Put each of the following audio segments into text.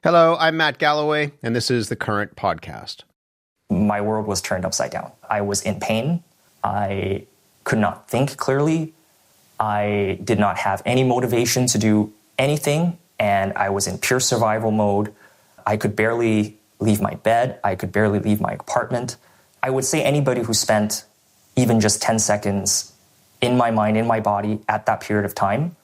Hello, I'm Matt Galloway, and this is the Current Podcast. My world was turned upside down. I was in pain. I could not think clearly. I did not have any motivation to do anything, and I was in pure survival mode. I could barely leave my bed. I could barely leave my apartment. I would say anybody who spent even just 10 seconds in my mind, in my body, at that period of time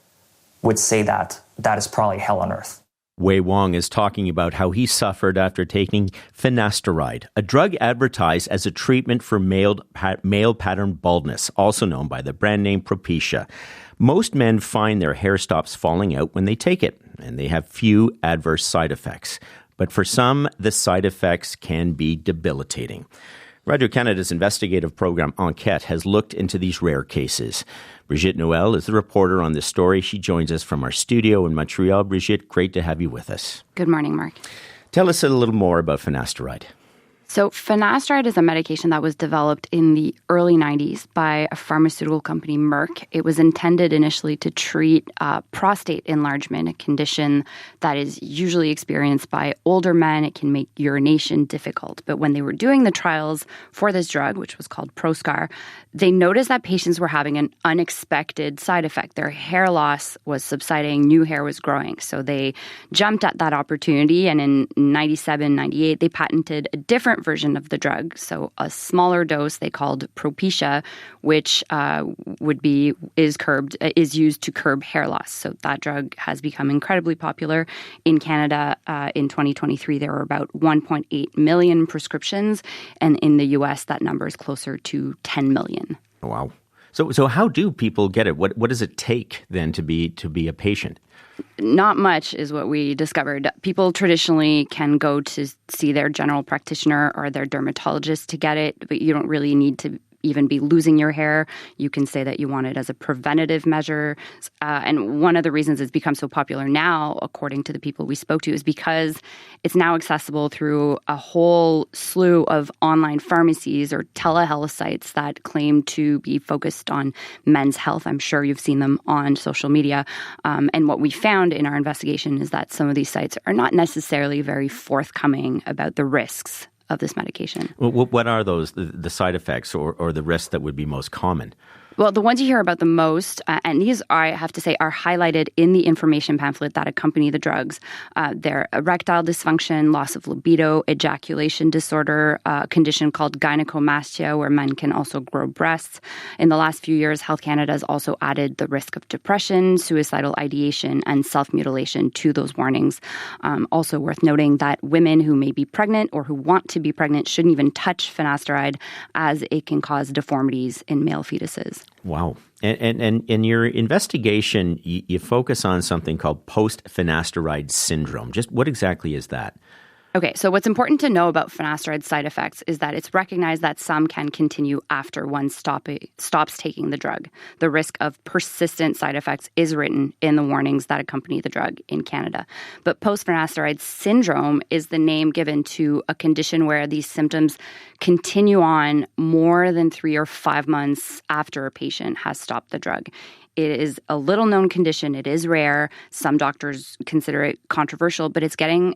would say that that is probably hell on earth. Wei Wong is talking about how he suffered after taking finasteride, a drug advertised as a treatment for male pattern baldness, also known by the brand name Propecia. Most men find their hair stops falling out when they take it, and they have few adverse side effects. But for some, the side effects can be debilitating. Radio-Canada's investigative program Enquête has looked into these rare cases. Brigitte Noël is the reporter on this story. She joins us from our studio in Montreal. Brigitte, great to have you with us. Good morning, Mark. Tell us a little more about finasteride. So finasteride is a medication that was developed in the early 90s by a pharmaceutical company, Merck. It was intended initially to treat prostate enlargement, a condition that is usually experienced by older men. It can make urination difficult. But when they were doing the trials for this drug, which was called Proscar, they noticed that patients were having an unexpected side effect. Their hair loss was subsiding, new hair was growing. So they jumped at that opportunity, and in 97, 98, they patented a different version of the drug, so a smaller dose they called Propecia, which is used to curb hair loss. So that drug has become incredibly popular in Canada. In 2023, there were about 1.8 million prescriptions, and in the U.S., that number is closer to 10 million. Wow. So how do people get it? What does it take then to be a patient? Not much is what we discovered. People traditionally can go to see their general practitioner or their dermatologist to get it, but you don't really need to even be losing your hair. You can say that you want it as a preventative measure. And one of the reasons it's become so popular now, according to the people we spoke to, is because it's now accessible through a whole slew of online pharmacies or telehealth sites that claim to be focused on men's health. I'm sure you've seen them on social media. And what we found in our investigation is that some of these sites are not necessarily very forthcoming about the risks of this medication. What are those, the side effects or the risks that would be most common? Well, the ones you hear about the most, and these, I have to say, are highlighted in the information pamphlet that accompany the drugs. They're erectile dysfunction, loss of libido, ejaculation disorder, a condition called gynecomastia, where men can also grow breasts. In the last few years, Health Canada has also added the risk of depression, suicidal ideation, and self-mutilation to those warnings. Also worth noting that women who may be pregnant or who want to be pregnant shouldn't even touch finasteride, as it can cause deformities in male fetuses. Wow. And in your investigation, you focus on something called post-finasteride syndrome. Just what exactly is that? Okay, so what's important to know about finasteride side effects is that it's recognized that some can continue after one stops taking the drug. The risk of persistent side effects is written in the warnings that accompany the drug in Canada. But post-finasteride syndrome is the name given to a condition where these symptoms continue on more than 3 or 5 months after a patient has stopped the drug. It is a little-known condition. It is rare. Some doctors consider it controversial, but it's getting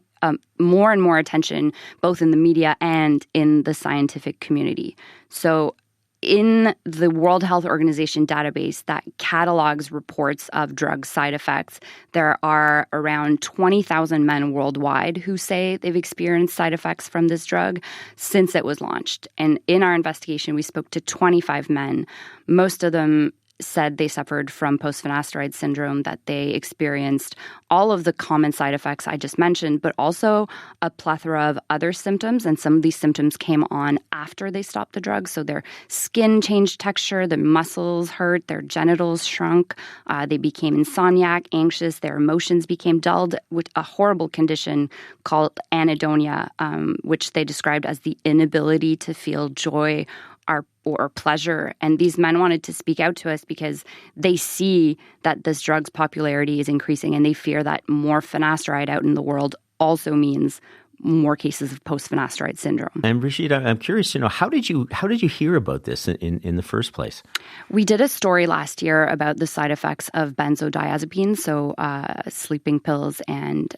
more and more attention, both in the media and in the scientific community. So in the World Health Organization database that catalogs reports of drug side effects, there are around 20,000 men worldwide who say they've experienced side effects from this drug since it was launched. And in our investigation, we spoke to 25 men. Most of them said they suffered from post-finasteride syndrome, that they experienced all of the common side effects I just mentioned, but also a plethora of other symptoms. And some of these symptoms came on after they stopped the drug. So their skin changed texture, their muscles hurt, their genitals shrunk, they became insomniac, anxious, their emotions became dulled, with a horrible condition called anhedonia, which they described as the inability to feel joy or pleasure. And these men wanted to speak out to us because they see that this drug's popularity is increasing, and they fear that more finasteride out in the world also means more cases of post-finasteride syndrome. And Brigitte, I'm curious to know, how did you hear about this in the first place? We did a story last year about the side effects of benzodiazepines, so sleeping pills and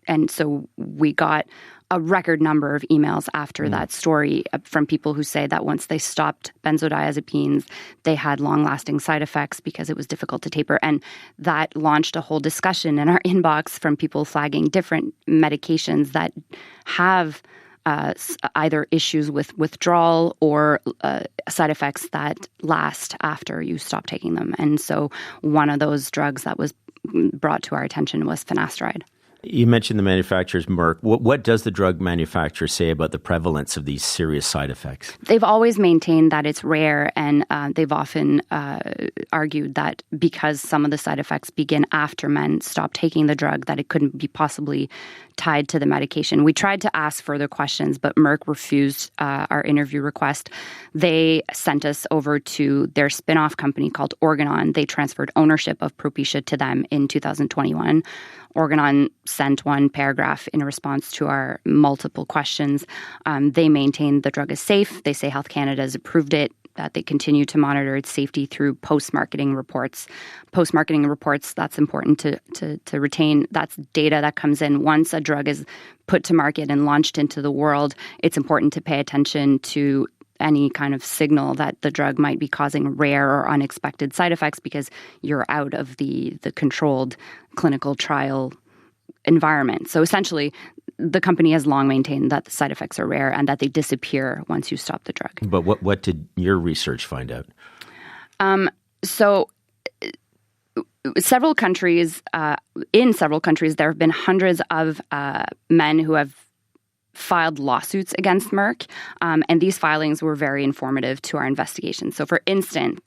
And so we got a record number of emails after that story from people who say that once they stopped benzodiazepines, they had long-lasting side effects because it was difficult to taper. And that launched a whole discussion in our inbox from people flagging different medications that have either issues with withdrawal or side effects that last after you stop taking them. And so one of those drugs that was brought to our attention was finasteride. You mentioned the manufacturer's Merck. What does the drug manufacturer say about the prevalence of these serious side effects? They've always maintained that it's rare, and they've often argued that because some of the side effects begin after men stop taking the drug, that it couldn't be possibly tied to the medication. We tried to ask further questions, but Merck refused our interview request. They sent us over to their spin-off company called Organon. They transferred ownership of Propecia to them in 2021. Organon sent one paragraph in response to our multiple questions. They maintain the drug is safe. They say Health Canada has approved it, that they continue to monitor its safety through post-marketing reports. Post-marketing reports, that's important to retain. That's data that comes in once a drug is put to market and launched into the world. It's important to pay attention to any kind of signal that the drug might be causing rare or unexpected side effects because you're out of the controlled clinical trial environment. So essentially, the company has long maintained that the side effects are rare and that they disappear once you stop the drug. But what did your research find out? Several countries, there have been hundreds of men who have filed lawsuits against Merck, and these filings were very informative to our investigation. So, for instance,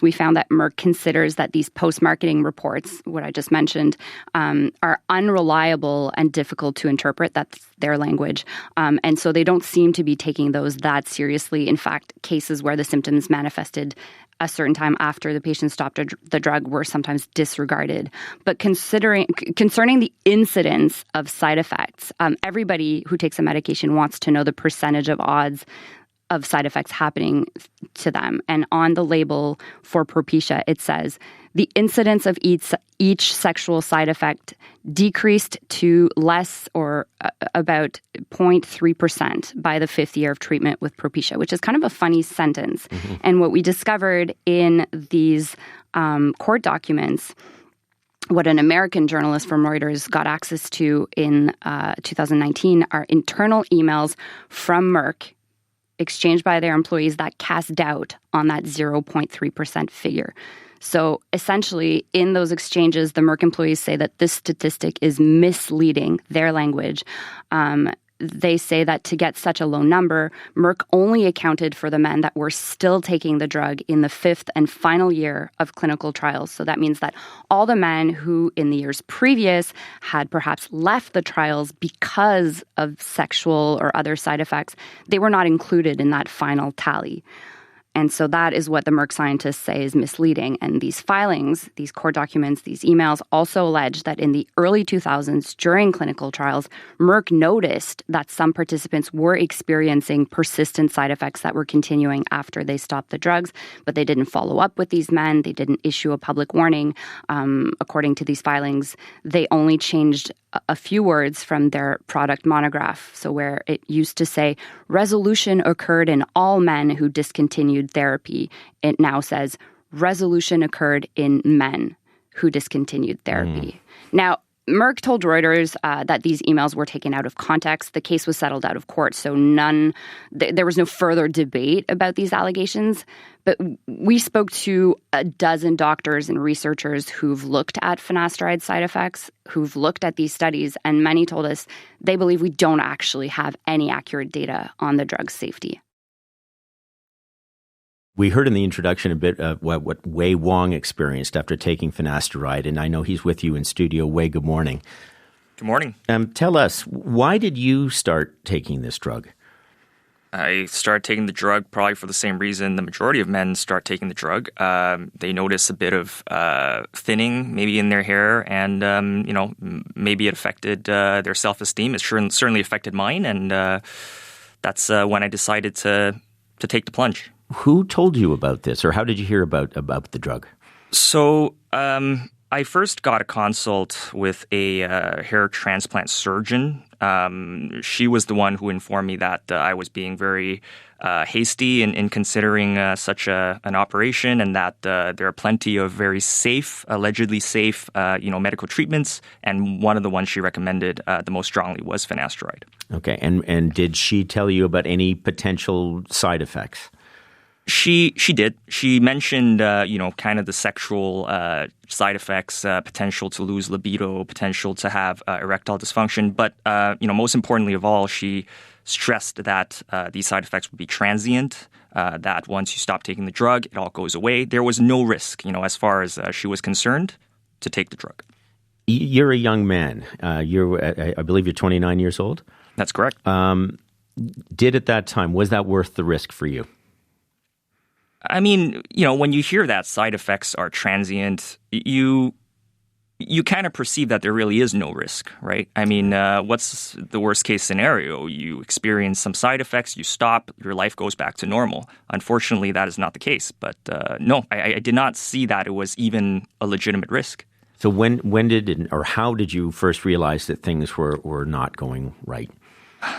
we found that Merck considers that these post-marketing reports, what I just mentioned, are unreliable and difficult to interpret. That's their language. And so they don't seem to be taking those that seriously. In fact, cases where the symptoms manifested a certain time after the patient stopped the drug were sometimes disregarded. But concerning the incidence of side effects, everybody who takes a medication wants to know the percentage of odds of side effects happening to them. And on the label for Propecia, it says, the incidence of each sexual side effect decreased to less or about 0.3% by the 5th year of treatment with Propecia, which is kind of a funny sentence. Mm-hmm. And what we discovered in these court documents, what an American journalist from Reuters got access to in 2019 are internal emails from Merck exchanged by their employees that cast doubt on that 0.3% figure. So essentially, in those exchanges, the Merck employees say that this statistic is misleading, their language. They say that to get such a low number, Merck only accounted for the men that were still taking the drug in the 5th and final year of clinical trials. So that means that all the men who in the years previous had perhaps left the trials because of sexual or other side effects, they were not included in that final tally. And so that is what the Merck scientists say is misleading. And these filings, these court documents, these emails also allege that in the early 2000s, during clinical trials, Merck noticed that some participants were experiencing persistent side effects that were continuing after they stopped the drugs, but they didn't follow up with these men. They didn't issue a public warning. According to these filings, they only changed a few words from their product monograph. So where it used to say, resolution occurred in all men who discontinued therapy, it now says, resolution occurred in men who discontinued therapy. Now, Merck told Reuters that these emails were taken out of context. The case was settled out of court, so there was no further debate about these allegations. But we spoke to a dozen doctors and researchers who've looked at finasteride side effects, who've looked at these studies, and many told us they believe we don't actually have any accurate data on the drug's safety. We heard in the introduction a bit of what Wei Wong experienced after taking finasteride, and I know he's with you in studio. Wei, good morning. Good morning. Tell us, why did you start taking this drug? I started taking the drug probably for the same reason the majority of men start taking the drug. They notice a bit of thinning maybe in their hair, and maybe it affected their self-esteem. It certainly affected mine, and that's when I decided to take the plunge. Who told you about this, or how did you hear about the drug? So I first got a consult with a hair transplant surgeon. She was the one who informed me that I was being very hasty in considering such an operation, and that there are plenty of very safe, allegedly safe, medical treatments. And one of the ones she recommended the most strongly was finasteride. Okay, and did she tell you about any potential side effects? She did. She mentioned, kind of the sexual side effects, potential to lose libido, potential to have erectile dysfunction. But, most importantly of all, she stressed that these side effects would be transient, that once you stop taking the drug, it all goes away. There was no risk, as far as she was concerned, to take the drug. You're a young man. I believe you're 29 years old? That's correct. Did at that time, was that worth the risk for you? I mean, when you hear that side effects are transient, you kind of perceive that there really is no risk, right? I mean, what's the worst case scenario? You experience some side effects, you stop, your life goes back to normal. Unfortunately, that is not the case. But no, I did not see that it was even a legitimate risk. So when did or how did you first realize that things were not going right?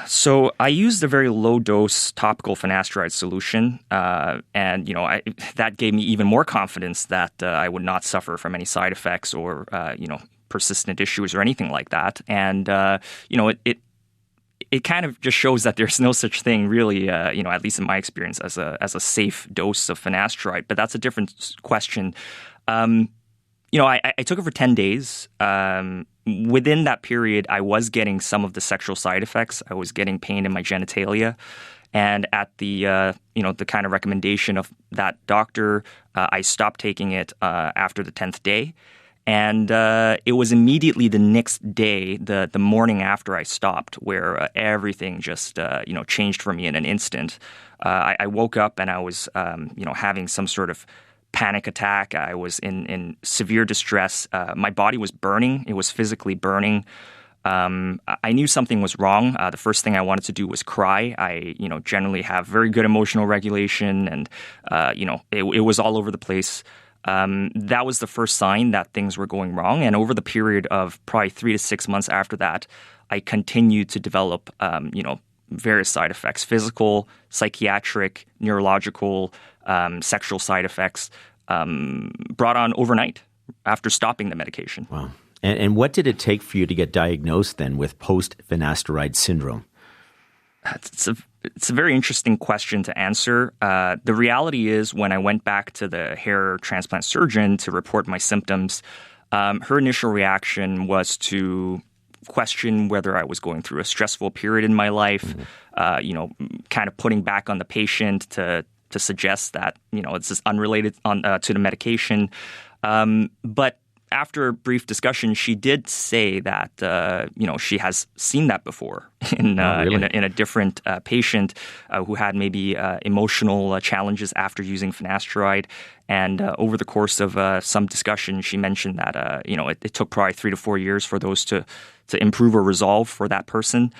So I used a very low-dose topical finasteride solution, and that gave me even more confidence that I would not suffer from any side effects or persistent issues or anything like that. And it kind of just shows that there's no such thing really, at least in my experience, as a safe dose of finasteride. But that's a different question. I took it for 10 days. Within that period, I was getting some of the sexual side effects. I was getting pain in my genitalia. And at the kind of recommendation of that doctor, I stopped taking it after the 10th day. And it was immediately the next day, the morning after I stopped, where everything just, changed for me in an instant. I woke up and I was, having some sort of panic attack. I was in severe distress. My body was burning. It was physically burning. I knew something was wrong. The first thing I wanted to do was cry. I, generally have very good emotional regulation, and, it was all over the place. That was the first sign that things were going wrong. And over the period of probably 3 to 6 months after that, I continued to develop, various side effects, physical, psychiatric, neurological, sexual side effects brought on overnight after stopping the medication. Wow. And what did it take for you to get diagnosed then with post-finasteride syndrome? It's a very interesting question to answer. The reality is when I went back to the hair transplant surgeon to report my symptoms, her initial reaction was to question whether I was going through a stressful period in my life, kind of putting back on the patient to suggest that, it's just unrelated to the medication. But after a brief discussion, she did say that, she has seen that before in a different patient who had maybe emotional challenges after using finasteride. And over the course of some discussion, she mentioned that, it took probably 3 to 4 years for those to improve or resolve for that person.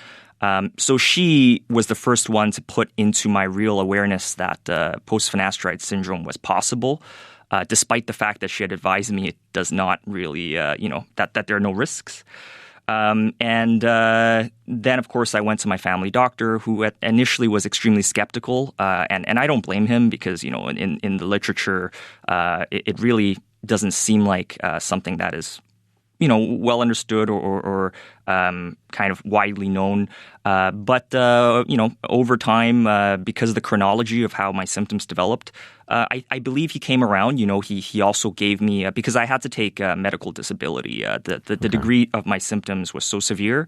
So she was the first one to put into my real awareness that post-finasteride syndrome was possible, despite the fact that she had advised me it does not really, that there are no risks. And then, of course, I went to my family doctor, who initially was extremely skeptical. And I don't blame him because, in the literature, it really doesn't seem like something that is well understood or kind of widely known. But over time, because of the chronology of how my symptoms developed, I believe he came around. He also gave me, because I had to take medical disability. The degree of my symptoms was so severe,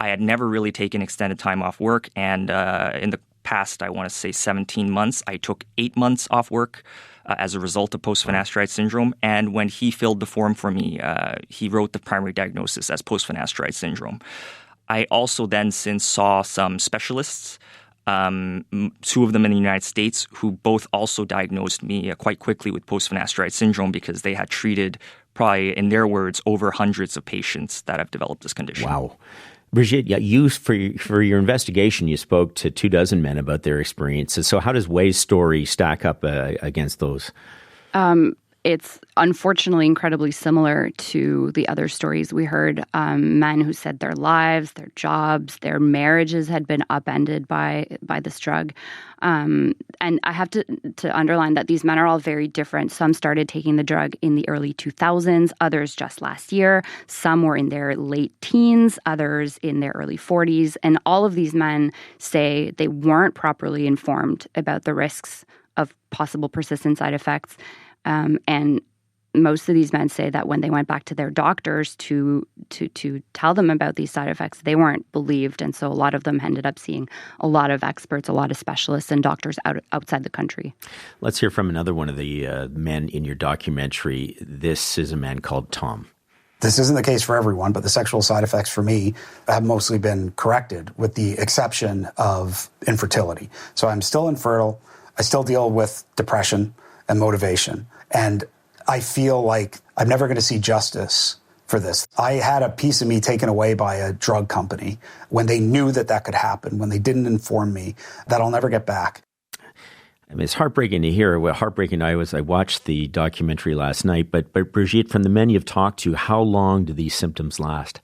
I had never really taken extended time off work. And in the past, I want to say 17 months, I took 8 months off work as a result of post-finasteride syndrome. And when he filled the form for me, he wrote the primary diagnosis as post-finasteride syndrome. I also then since saw some specialists, 2 of them in the United States, who both also diagnosed me quite quickly with post-finasteride syndrome because they had treated, probably in their words, over hundreds of patients that have developed this condition. Wow. Brigitte, you for your investigation, you spoke to 24 men about their experiences. So how does Wei's story stack up against those? it's unfortunately incredibly similar to the other stories we heard. Men who said their lives, their jobs, their marriages had been upended by this drug. And I have to underline that these men are all very different. Some started taking the drug in the early 2000s, others just last year. Some were in their late teens, others in their early 40s. And all of these men say they weren't properly informed about the risks of possible persistent side effects. And most of these men say that when they went back to their doctors to tell them about these side effects, they weren't believed. And so a lot of them ended up seeing a lot of experts, a lot of specialists and doctors outside the country. Let's hear from another one of the men in your documentary. This is a man called Tom. This isn't the case for everyone, but the sexual side effects for me have mostly been corrected with the exception of infertility. So I'm still infertile. I still deal with depression and motivation. And I feel like I'm never going to see justice for this. I had a piece of me taken away by a drug company when they knew that could happen, when they didn't inform me, that I'll never get back. I mean, it's heartbreaking to hear. What heartbreaking I watched the documentary last night, but Brigitte, from the men you've talked to, how long do these symptoms last?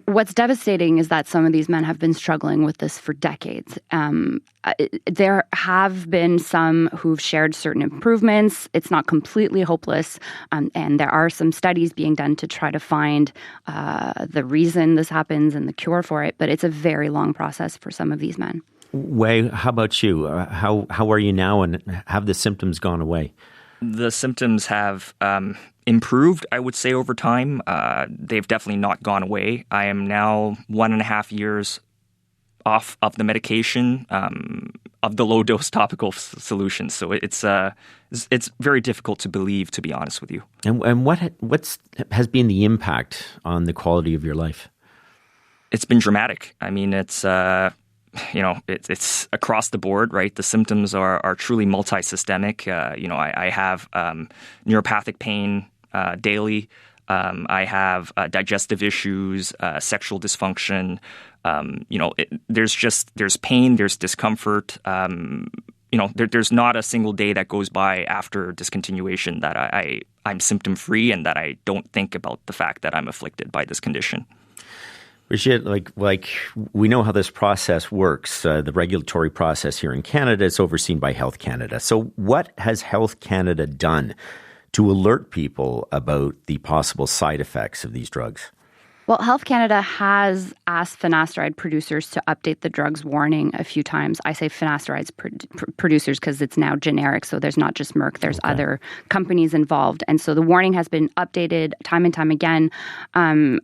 What's devastating is that some of these men have been struggling with this for decades. There have been some who've shared certain improvements. It's not completely hopeless. And there are some studies being done to try to find the reason this happens and the cure for it. But it's a very long process for some of these men. Wei, how about you? How are you now, and have the symptoms gone away? The symptoms have improved, I would say, over time. They've definitely not gone away. I am now 1.5 years off of the medication, of the low-dose topical solutions. So it's very difficult to believe, to be honest with you. And what has been the impact on the quality of your life? It's been dramatic. I mean, it's across the board, right? The symptoms are truly multi-systemic. I have neuropathic pain daily. I have digestive issues, sexual dysfunction. There's pain, there's discomfort. There's not a single day that goes by after discontinuation that I'm symptom-free and that I don't think about the fact that I'm afflicted by this condition. Brigitte, like we know how this process works. The regulatory process here in Canada is overseen by Health Canada. So what has Health Canada done to alert people about the possible side effects of these drugs? Well, Health Canada has asked finasteride producers to update the drug's warning a few times. I say finasteride producers because it's now generic, so there's not just Merck, there's other companies involved. And so the warning has been updated time and time again.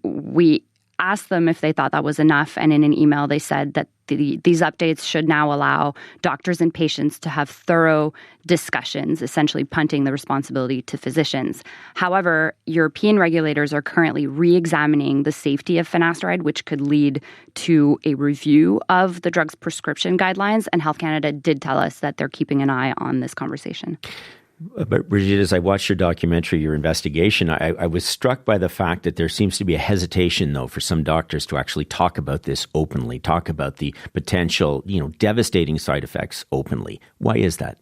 We asked them if they thought that was enough, and in an email they said that these updates should now allow doctors and patients to have thorough discussions, essentially punting the responsibility to physicians. However, European regulators are currently re-examining the safety of finasteride, which could lead to a review of the drug's prescription guidelines, and Health Canada did tell us that they're keeping an eye on this conversation. But Brigitte, as I watched your documentary, your investigation, I was struck by the fact that there seems to be a hesitation, though, for some doctors to actually talk about this openly, talk about the potential, devastating side effects openly. Why is that?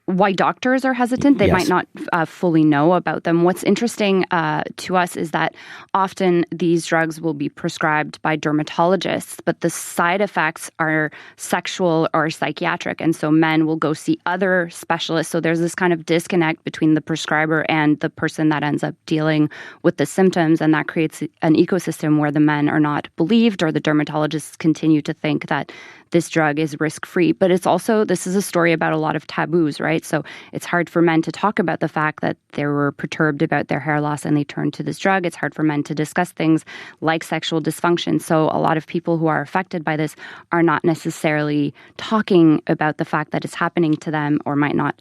Why doctors are hesitant. They might not fully know about them. What's interesting to us is that often these drugs will be prescribed by dermatologists, but the side effects are sexual or psychiatric. And so men will go see other specialists. So there's this kind of disconnect between the prescriber and the person that ends up dealing with the symptoms. And that creates an ecosystem where the men are not believed, or the dermatologists continue to think that this drug is risk-free. But it's also, this is a story about a lot of taboos, right? So it's hard for men to talk about the fact that they were perturbed about their hair loss and they turned to this drug. It's hard for men to discuss things like sexual dysfunction. So a lot of people who are affected by this are not necessarily talking about the fact that it's happening to them, or might not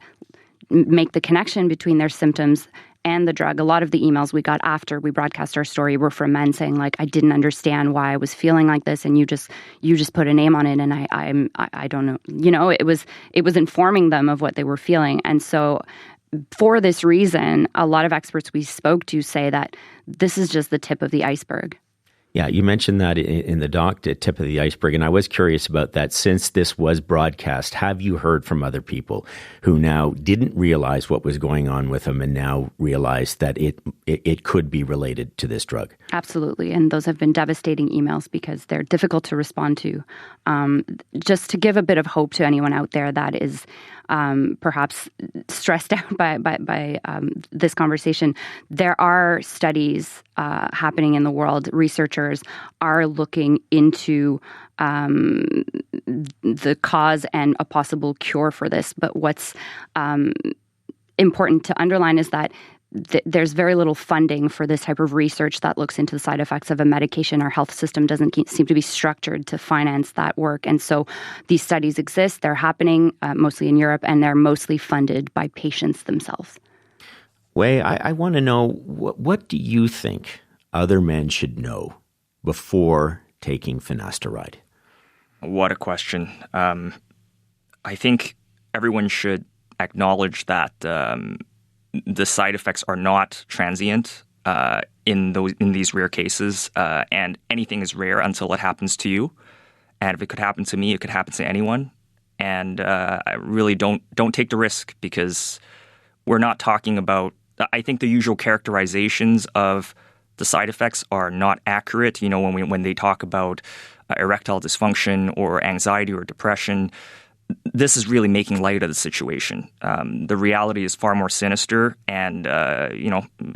make the connection between their symptoms and the drug. A lot of the emails we got after we broadcast our story were from men saying, like, I didn't understand why I was feeling like this, and you just put a name on it, and I don't know. It was informing them of what they were feeling. And so for this reason, a lot of experts we spoke to say that this is just the tip of the iceberg. Yeah, you mentioned that in the doc, at Tip of the Iceberg, and I was curious about that. Since this was broadcast, have you heard from other people who now didn't realize what was going on with them and now realize that it could be related to this drug? Absolutely, and those have been devastating emails because they're difficult to respond to. Just to give a bit of hope to anyone out there that is perhaps stressed out by this conversation, there are studies happening in the world. Researchers are looking into the cause and a possible cure for this. But what's important to underline is that there's very little funding for this type of research that looks into the side effects of a medication. Our health system doesn't seem to be structured to finance that work. And so these studies exist. They're happening mostly in Europe, and they're mostly funded by patients themselves. Wei, I want to know, what do you think other men should know before taking finasteride? What a question. I think everyone should acknowledge that the side effects are not transient in these rare cases, and anything is rare until it happens to you. And if it could happen to me, it could happen to anyone. And I really don't take the risk, because we're not talking about. I think the usual characterizations of the side effects are not accurate. You know, when they talk about erectile dysfunction or anxiety or depression, this is really making light of the situation. The reality is far more sinister, and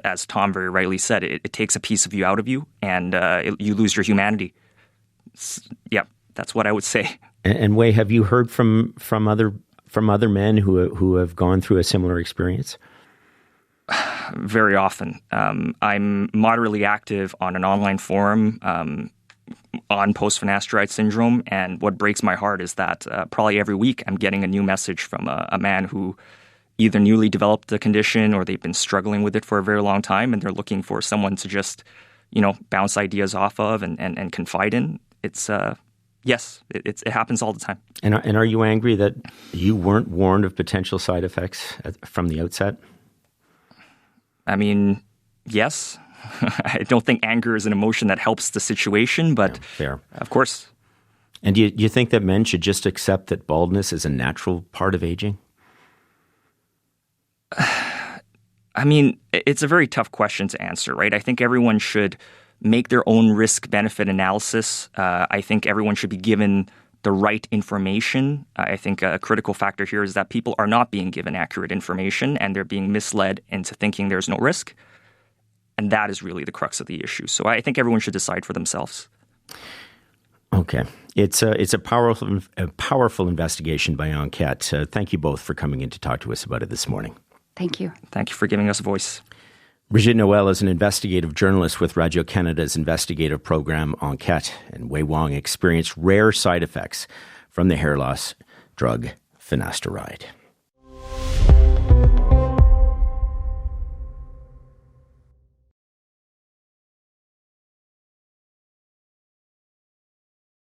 as Tom very rightly said, it takes a piece of you out of you, and you lose your humanity. Yeah, that's what I would say. And Wei, have you heard from other men who have gone through a similar experience? Very often. I'm moderately active on an online forum on post-finasteride syndrome, and what breaks my heart is that probably every week I'm getting a new message from a man who either newly developed the condition or they've been struggling with it for a very long time, and they're looking for someone to just, bounce ideas off of and confide in. It's yes, it happens all the time. And are you angry that you weren't warned of potential side effects from the outset? I mean, yes. I don't think anger is an emotion that helps the situation, but fair. Of course. And do you think that men should just accept that baldness is a natural part of aging? I mean, it's a very tough question to answer, right? I think everyone should make their own risk-benefit analysis. I think everyone should be given the right information. I think a critical factor here is that people are not being given accurate information, and they're being misled into thinking there's no risk. And that is really the crux of the issue. So I think everyone should decide for themselves. Okay. It's a powerful investigation by Enquête. Thank you both for coming in to talk to us about it this morning. Thank you. Thank you for giving us a voice. Brigitte Noël is an investigative journalist with Radio-Canada's investigative program Enquête, and Wei Wong experienced rare side effects from the hair loss drug finasteride.